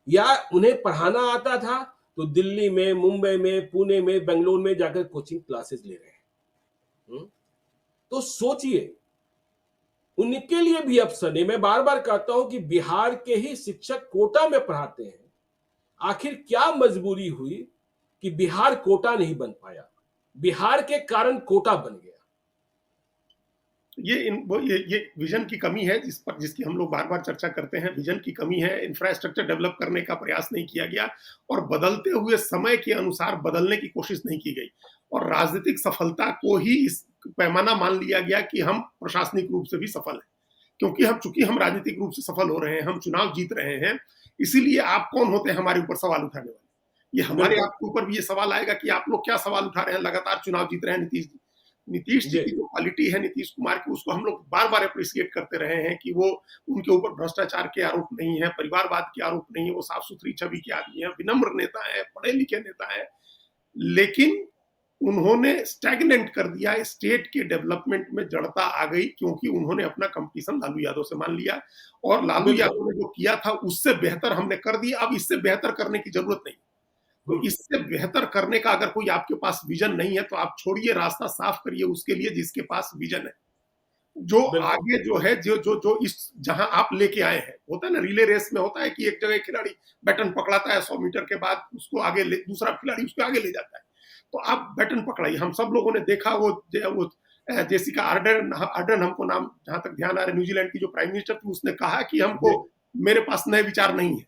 या उन्हें पढ़ाना आता था तो दिल्ली में, मुंबई में, पुणे में, बेंगलोर में जाकर कोचिंग क्लासेस ले रहे हैं। तो सोचिए, उनके लिए भी अवसर नहीं। मैं बार बार कहता हूं कि बिहार के ही शिक्षक कोटा में पढ़ाते हैं, आखिर क्या मजबूरी हुई कि बिहार कोटा नहीं बन पाया, बिहार के कारण कोटा बन गया। ये विजन की कमी है, जिसकी हम लोग बार बार चर्चा करते हैं। विजन की कमी है, इंफ्रास्ट्रक्चर डेवलप करने का प्रयास नहीं किया गया, और बदलते हुए समय के अनुसार बदलने की कोशिश नहीं की गई, और राजनीतिक सफलता को ही इस पैमाना मान लिया गया कि हम प्रशासनिक रूप से भी सफल हैं, क्योंकि चूंकि हम राजनीतिक रूप से सफल हो रहे हैं, हम चुनाव जीत रहे हैं, इसीलिए आप कौन होते हैं हमारे ऊपर सवाल उठाने वाले। ये हमारे बिल्कुल आपके ऊपर भी ये सवाल आएगा कि आप लोग क्या सवाल उठा रहे हैं, लगातार चुनाव जीत रहे हैं नीतीश जी जी। की जो क्वालिटी है, नीतीश कुमार की, उसको हम लोग बार बार अप्रिशिएट करते रहे हैं कि वो, उनके ऊपर भ्रष्टाचार के आरोप नहीं है, परिवारवाद के आरोप नहीं है, वो साफ सुथरी छवि के आदमी है, विनम्र नेता है, पढ़े लिखे नेता है। लेकिन उन्होंने स्टैग्नेंट कर दिया, स्टेट के डेवलपमेंट में जड़ता आ गई, क्योंकि उन्होंने अपना कंपटीशन लालू यादव से मान लिया, और लालू बिल्कुल। यादव ने जो किया था उससे बेहतर हमने कर दिया, अब इससे बेहतर करने की जरूरत नहीं। तो इससे बेहतर करने का अगर कोई आपके पास विजन नहीं है, तो आप छोड़िए, रास्ता साफ करिए उसके लिए जिसके पास विजन है, जो बिल्कुल आगे जो है, जो जो जो इस जहां आप लेके आए हैं। होता है ना, रिले रेस में होता है कि एक जगह खिलाड़ी बैटन पकड़ाता है, 100 मीटर के बाद उसको आगे दूसरा खिलाड़ी उसको आगे ले जाता है, तो आप बैटन पकड़ाइए। हम सब लोगों ने देखा वो जेसिका आर्डर्न हमको नाम जहां तक ध्यान आ रहा है, न्यूजीलैंड की जो प्राइम मिनिस्टर थी, उसने कहा कि हमको, जी। मेरे पास नए विचार नहीं है,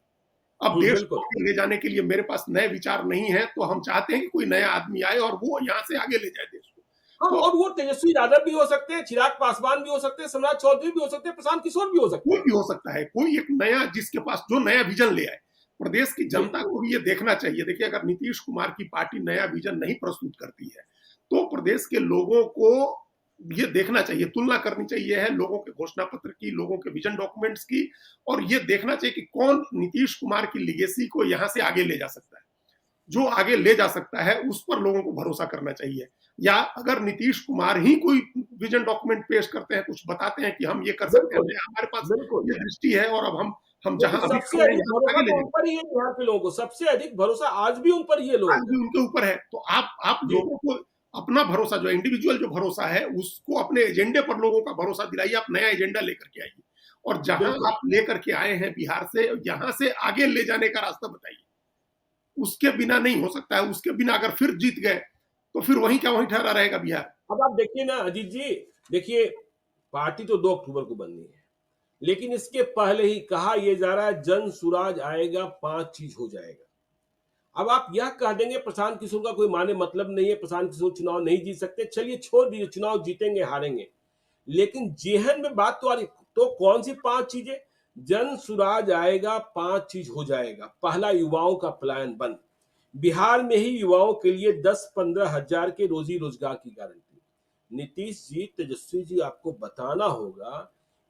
अब देश को बिल्कुल। आगे ले जाने के लिए मेरे पास नए विचार नहीं है, तो हम चाहते हैं कि कोई नया आदमी आए और वो यहाँ से आगे ले जाए देश को। हाँ, तो और वो तेजस्वी यादव भी हो सकते हैं, चिराग पासवान भी हो सकते हैं, सम्राट चौधरी भी हो सकते हैं, प्रशांत किशोर भी हो सकते कोई हैं। भी हो सकता है, कोई एक नया, जिसके पास जो नया विजन ले आए। प्रदेश की जनता बिल्कुल को भी ये देखना चाहिए। देखिए, अगर नीतीश कुमार की पार्टी नया विजन नहीं प्रस्तुत करती है, तो प्रदेश के लोगों को ये देखना चाहिए, तुलना करनी चाहिए है लोगों के घोषणा पत्र की, लोगों के विजन डॉक्यूमेंट्स की, और ये देखना चाहिए कि कौन नीतीश कुमार की लिगेसी को यहाँ से आगे ले जा सकता है। जो आगे ले जा सकता है उस पर लोगों को भरोसा करना चाहिए। या अगर नीतीश कुमार ही कोई विजन डॉक्यूमेंट पेश करते हैं, कुछ बताते हैं कि हम ये कर सकते हैं, बिल्कुल हमारे पास बिल्कुल। ये दृष्टि है, और अब हम लेकिन जहां अभी सबसे खड़े हैं अधिक यहाँ से भरोसा आगे ले तो उन जाएंगे। पर ही है, बिहार के लोगों को सबसे अधिक भरोसा आज भी उन पर ही है लोगों आज भी को। उनके ऊपर है, तो आप जी। लोगों को अपना भरोसा, जो इंडिविजुअल जो भरोसा है, उसको अपने एजेंडे पर लोगों का भरोसा दिलाइए। आप नया एजेंडा लेकर के आइए, और जहां बिल्कुल। आप लेकर के आए हैं बिहार से, यहां से आगे ले जाने का रास्ता बताइए। उसके बिना नहीं हो सकता है, उसके बिना अगर फिर जीत गए तो फिर वहीं का वहीं ठहरा रहेगा बिहार। अब आप देखिए ना अजीत जी, देखिए पार्टी तो 2 अक्टूबर को बननी है, लेकिन इसके पहले ही कहा यह जा रहा है जन सुराज आएगा 5 चीज हो जाएगा। अब आप यह कह देंगे प्रशांत किशोर का कोई माने मतलब नहीं है, प्रशांत किशोर चुनाव नहीं जीत सकते, चलिए छोड़ दीजिए, चुनाव जीतेंगे हारेंगे, लेकिन जेहन में बात तो आ रही, तो कौन सी 5 चीजें? जन सुराज आएगा 5 चीज हो जाएगा। पहला, युवाओं का पलायन बंद। बिहार में ही युवाओं के लिए 10-15 हजार के रोजी रोजगार की गारंटी। नीतीश जी, तेजस्वी जी, आपको बताना होगा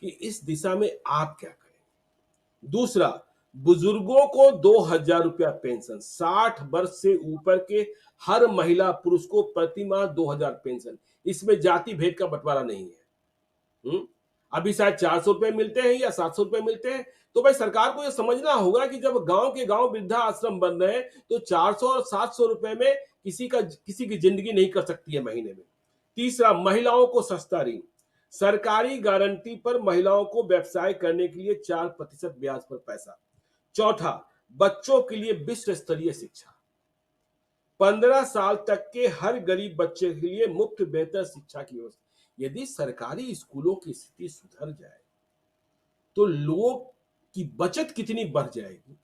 कि इस दिशा में आप क्या करें। दूसरा, बुजुर्गों को 2,000 रुपया पेंशन, 60 वर्ष से ऊपर के हर महिला पुरुष को प्रति माह 2,000 पेंशन, इसमें जाति भेद का बंटवारा नहीं है। अभी शायद 400 रुपए मिलते हैं या 700 रुपए मिलते हैं, तो भाई सरकार को यह समझना होगा कि जब गांव के गांव वृद्धा आश्रम बन रहे हैं तो 400 और 700 रुपए में किसी की जिंदगी नहीं कर सकती है महीने में। तीसरा, महिलाओं को सस्ता ऋण, सरकारी गारंटी पर महिलाओं को व्यवसाय करने के लिए 4% ब्याज पर पैसा। चौथा, बच्चों के लिए विश्व स्तरीय शिक्षा, 15 साल तक के हर गरीब बच्चे के लिए मुफ्त बेहतर शिक्षा की व्यवस्था। यदि सरकारी स्कूलों की स्थिति सुधर जाए तो लोगों की बचत कितनी बढ़ जाएगी,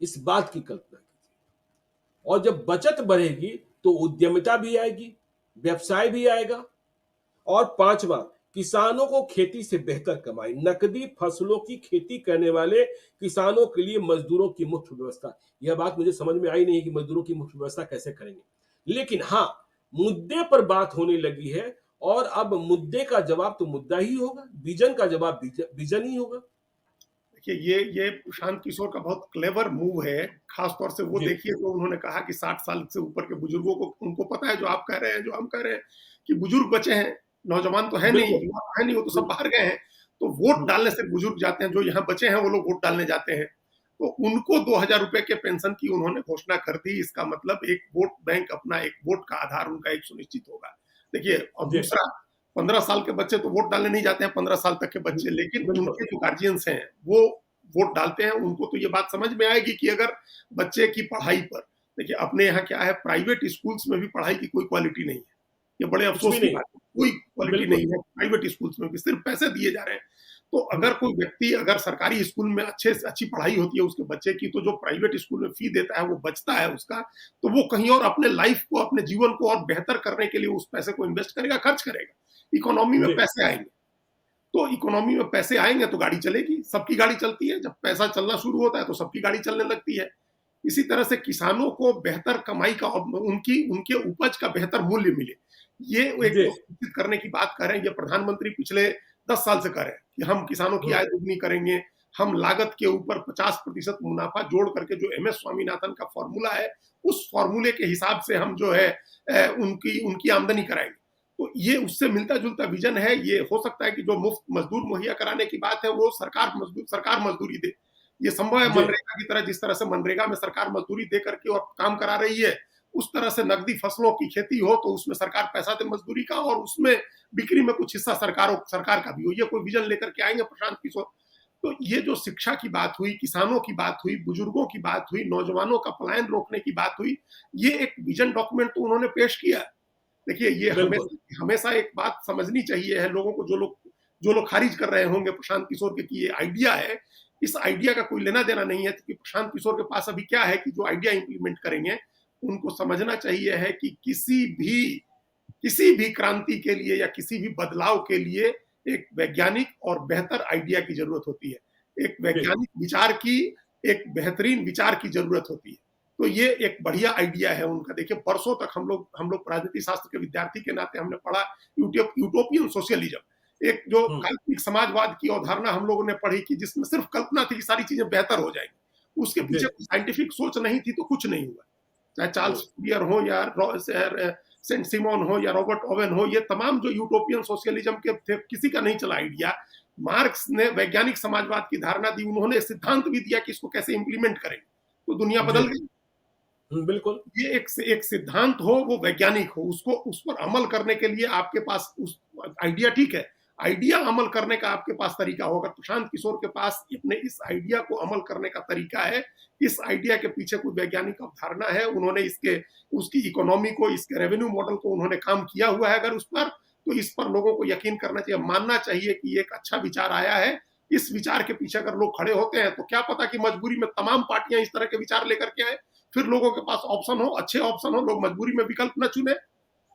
इस बात की कल्पना कीजिए। और जब बचत बढ़ेगी तो उद्यमिता भी आएगी, व्यवसाय भी आएगा। और पांचवा, किसानों को खेती से बेहतर कमाई, नकदी फसलों की खेती करने वाले किसानों के लिए मजदूरों की मुफ्त व्यवस्था। यह बात मुझे समझ में आई नहीं कि मजदूरों की मुफ्त व्यवस्था कैसे करेंगे, लेकिन हाँ, मुद्दे पर बात होने लगी है और अब मुद्दे का जवाब तो मुद्दा ही होगा, विजन का जवाब विजन ही होगा। देखिए ये प्रशांत किशोर का बहुत क्लेवर मूव है, खास तौर से वो जी। देखिए तो उन्होंने कहा कि 60 साल से ऊपर के बुजुर्गों को, उनको पता है जो आप कह रहे हैं, जो हम कह रहे हैं कि बुजुर्ग बचे हैं, नौजवान तो है नहीं, बिल्कुल। युवा तो है नहीं, वो तो सब बिल्कुल। बाहर गए हैं। तो वोट हम्म, डालने से बुजुर्ग जाते हैं, जो यहाँ बचे हैं वो लोग वोट डालने जाते हैं। तो उनको 2,000 रुपए के पेंशन की उन्होंने घोषणा कर दी। इसका मतलब एक वोट बैंक अपना, एक वोट का आधार उनका एक सुनिश्चित होगा। देखिए, और जी। दूसरा, 15 साल के बच्चे तो वोट डालने नहीं जाते हैं, 15 साल तक के बच्चे, लेकिन बिल्कुल। उनके जो गार्जियंस हैं वो वोट डालते हैं। उनको तो ये बात समझ में आएगी कि अगर बच्चे की पढ़ाई पर, देखिए अपने यहाँ क्या है, प्राइवेट स्कूल्स में भी पढ़ाई की कोई क्वालिटी नहीं है। ये बड़े कुछ अफसोस भी की नहीं। बात है, कोई क्वालिटी बिल्कुल। नहीं है प्राइवेट स्कूल्स में भी, सिर्फ पैसे दिए जा रहे हैं। तो अगर हम्म, कोई व्यक्ति, अगर सरकारी स्कूल में अच्छे से अच्छी पढ़ाई होती है उसके बच्चे की, तो जो प्राइवेट स्कूल में फी देता है वो बचता है उसका, तो वो कहीं और अपने लाइफ को, अपने जीवन को और बेहतर करने के लिए उस पैसे को इन्वेस्ट करेगा, खर्च करेगा। इकोनॉमी में जी। पैसे आएंगे, तो इकोनॉमी में पैसे आएंगे तो गाड़ी चलेगी, सबकी गाड़ी चलती है। जब पैसा चलना शुरू होता है तो सबकी गाड़ी चलने लगती है। इसी तरह से किसानों को बेहतर कमाई का, उनकी उनके उपज का बेहतर मूल्य मिले, ये एक जी। जो सुनिश्चित करने की बात कर रहे हैं, ये प्रधानमंत्री पिछले 10 साल से कर रहे हैं कि हम किसानों की हम्म, आय दुगनी करेंगे। हम लागत के ऊपर 50% मुनाफा जोड़ करके, जो एम एस स्वामीनाथन का फॉर्मूला है, उस फॉर्मूले के हिसाब से हम जो है उनकी उनकी आमदनी कराएंगे। तो ये उससे मिलता जुलता विजन है। ये हो सकता है कि जो मुफ्त मजदूर मुहैया कराने की बात है वो सरकार मजदूरी दे। ये संभव है जी। मनरेगा की तरह, जिस तरह से मनरेगा में सरकार मजदूरी दे करके और काम करा रही है, उस तरह से नकदी फसलों की खेती हो तो उसमें सरकार पैसा दे मजदूरी का, और उसमें बिक्री में कुछ हिस्सा सरकार का भी हो। ये कोई विजन लेकर के आएंगे प्रशांत किशोर। तो ये जो शिक्षा की बात हुई, किसानों की बात हुई, बुजुर्गों की बात हुई, नौजवानों का पलायन रोकने की बात हुई, ये एक विजन डॉक्यूमेंट तो उन्होंने पेश किया। देखिए, ये बिल्कुल। हमेशा हमेशा एक बात समझनी चाहिए है लोगों को, जो लोग खारिज कर रहे होंगे प्रशांत किशोर के कि ये आइडिया है, इस आइडिया का कोई लेना देना नहीं है, क्योंकि प्रशांत किशोर के पास अभी क्या है कि जो आइडिया इंप्लीमेंट करेंगे, उनको समझना चाहिए है कि किसी भी क्रांति के लिए या किसी भी बदलाव के लिए एक वैज्ञानिक और बेहतर आइडिया की जरूरत होती है। एक जी। वैज्ञानिक विचार की, एक बेहतरीन विचार की जरूरत होती है। तो ये एक बढ़िया आइडिया है उनका। देखिए, बरसों तक हम लोग राजनीति शास्त्र के विद्यार्थी के नाते हमने पढ़ा यूटोपियन सोशलिज्म, एक जो हम्म, काल्पनिक समाजवाद की अवधारणा हम लोगों ने पढ़ी कि जिसमें सिर्फ कल्पना थी कि सारी चीजें बेहतर हो जाएंगी, उसके जी। पीछे साइंटिफिक सोच नहीं थी तो कुछ नहीं हुआ। चाहे चार्ल्स हम्म, फूरियर हो या सेंट सिमोन हो या रॉबर्ट ओवेन हो, ये तमाम जो यूटोपियन सोशलिज्म के थे, किसी का नहीं चला आइडिया। मार्क्स ने वैज्ञानिक समाजवाद की धारणा दी, उन्होंने सिद्धांत भी दिया कि इसको कैसे इंप्लीमेंट करेंगे, तो दुनिया जी। बदल गई। बिल्कुल। ये एक सिद्धांत हो, वो वैज्ञानिक हो, उसको उस पर अमल करने के लिए आपके पास उस आइडिया ठीक है, आइडिया अमल करने का आपके पास तरीका हो, अगर प्रशांत किशोर के पास अपने इस आइडिया को अमल करने का तरीका है, इस आइडिया के पीछे कोई वैज्ञानिक अवधारणा है, उन्होंने इसके उसकी इकोनॉमी को, इसके रेवेन्यू मॉडल को उन्होंने काम किया हुआ है अगर उस पर, तो इस पर लोगों को यकीन करना चाहिए, मानना चाहिए कि एक अच्छा विचार आया है। इस विचार के पीछे अगर लोग खड़े होते हैं तो क्या पता कि मजबूरी में तमाम पार्टियां इस तरह के विचार लेकर के आए, फिर लोगों के पास ऑप्शन हो, अच्छे ऑप्शन हो, लोग मजबूरी में विकल्प न चुने।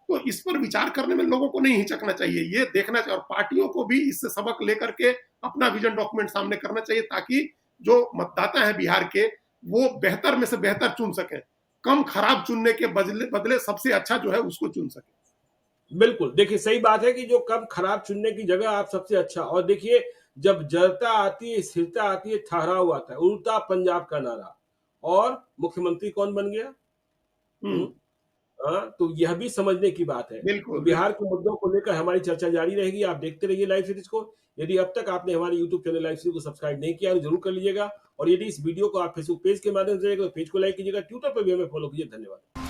तो इस पर विचार करने में लोगों को नहीं हिचकना चाहिए, ये देखना चाहिए, और पार्टियों को भी इससे सबक लेकर के अपना विजन डॉक्यूमेंट सामने करना चाहिए, ताकि जो मतदाता है बिहार के, वो बेहतर में से बेहतर चुन सके, कम खराब चुनने के बदले बदले सबसे अच्छा जो है उसको चुन सके। बिल्कुल, देखिए सही बात है कि जो कम खराब चुनने की जगह आप सबसे अच्छा, और देखिए जब जड़ता आती है, स्थिरता आती है, ठहराव आता है, उड़ता पंजाब का नारा, और मुख्यमंत्री कौन बन गया? हम्म। हुँ? हाँ, तो यह भी समझने की बात है। तो बिल्कुल बिहार बिल्कुल। के मुद्दों को लेकर हमारी चर्चा जारी रहेगी। आप देखते रहिए लाइव सीरीज़ को। यदि अब तक आपने हमारे यूट्यूब चैनल लाइव सीरीज़ को सब्सक्राइब नहीं किया है, तो ज़रूर कर लीजिएगा, और यदि इस वीडियो को आप फेसबुक पेज के माध्यम से देख रहे हैं, तो पेज को लाइक कीजिएगा, ट्विटर पर भी हमें फॉलो कीजिए। धन्यवाद।